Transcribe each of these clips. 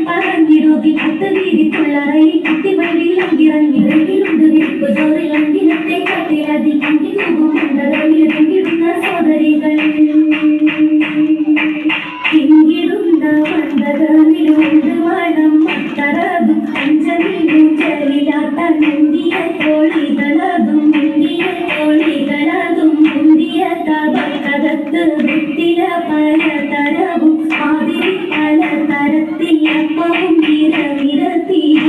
പറഞ്ഞിടുകി കത്തുകീരിത്തുള്ളറയിൽ കുത്തി വഴിയിലങ്കിറങ്ങിറങ്ങിലുണ്ട് വിരിപ്പ് ചോറിലങ്കിരത്തെ കട്ടിലതി കണ്ടി തൂകുമുണ്ടകിടുന്ന സോദരികൾ തിങ്കിടുന്ന വണ്ടകളിലുണ്ട് വണം മത്തറതും അഞ്ചമീനും ചെറിലാട്ട മുന്തിയ തോളികളതും മുന്തിയ തകത്ത് വൃത്തില പല തരവും ആതിരി പല തരത്തിൽ അപ്പവും നിരനിരത്തിയും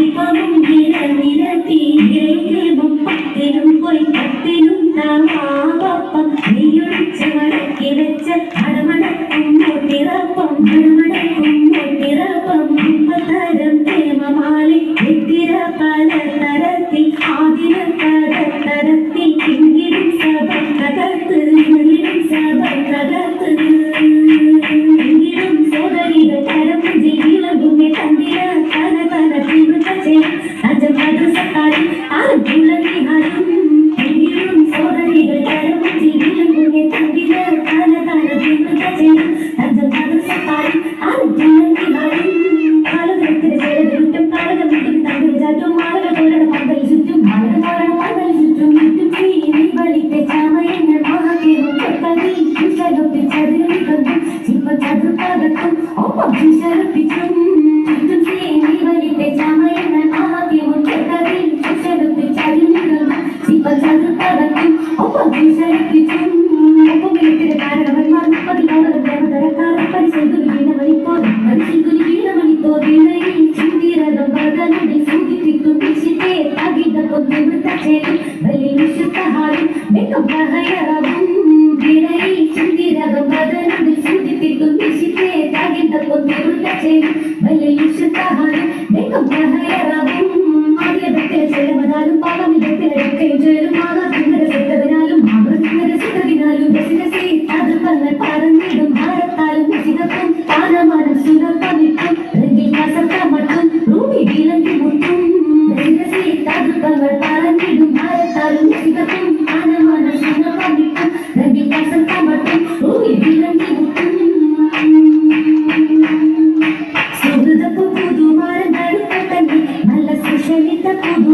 പത്തിനും പോയി പത്തിനും താമാവപ്പം നെയ്യൊഴിച്ച് മടക്കി വെച്ച അടമടക്കും മുട്ടിറപ്പം തരം പ്രേമമാലി എത്തിര പല തരത്തിൽ ആതിര തരത്തിൽ ഇങ്ങിടും സഭ തകർത്ത് സോദരികൾ കരം ജീവിലഭൂമി തന്തിര തന തീവ്രതയും അജമധു സത്താരും ആരും സോദരികൾ കരം ജീവിലഭൂമി തന്തിര തന തീവ്രതയും അജമധു സത്താരും ആരും കാലഘട്ടത്തിൽ ചേരവിട്ടും കാലഘട്ടത്തിൽ തമ്മിൽ ചാറ്റും മാലക തോരണ പന്തൽ ചുറ്റും വലിത്തെ ചമയങ്ങൾ മഹാദേവം കൽപ്പതി ചതുർത്തി ചതുർത്തിക്കും ചതുർത്തകത്തും ഒപ്പം ചുശലപ്പിച്ചും വലിത്തെ ചമയങ്ങൾ മഹാദേവം കൽപ്പതി ചതുർത്തി ചതുർത്തകത്തും ഒപ്പം ചുശലപ്പിച്ചും ഒപ്പം വീട്ടിലെ കാരണവന്മാർ പതിനാറ് ദേവതരക്കാരൻ പരിശുദ്ധീനമണിത്തോതിനയിൽ ചിന്തിരകം പദനടി സൂചിപ്പിക്കും വിശിത്തെ തകിടക്കും നിവൃത്തച്ചേരും വലിയ വിശുദ്ധഹാരും വെക്കഹയറവും വിളയിൽ ചിന്തിരകം പദനടി സൂചിപ്പിക്കും വിശിത്തെ തകിടക്കും നിവൃത്തച്ചേരും വലിയ വിശുദ്ധഹാരും വെക്കഹയറവും ആദ്യത്തെ ചെലവനാലും പാവമിടത്തിലൊക്കെ ചേരും ആകാശത്തിനാലും ആകൃതിനാലും രസിരസി തകർപ്പങ്ങൾ പറഞ്ഞിടും ഭാരത്താലും രസികത്തും താനമാനം സുരത്തമിട്ടും രംഗിൽ കസത്തമട്ടും റൂമി വിലങ്ങി മുട്ടും രസിരസി തകർപ്പങ്ങൾ പറഞ്ഞിടും ഭാരത്താലും രസികത്തും താനമാനം സുരത്തമിട്ടും രംഗിൽ കസത്തമട്ടും റൂമി വിലങ്ങി മുട്ടും സുഹൃതപ്പു പുതുമാരൻ നടുക്കട്ടങ്ങി നല്ല സുഷലിത പുതു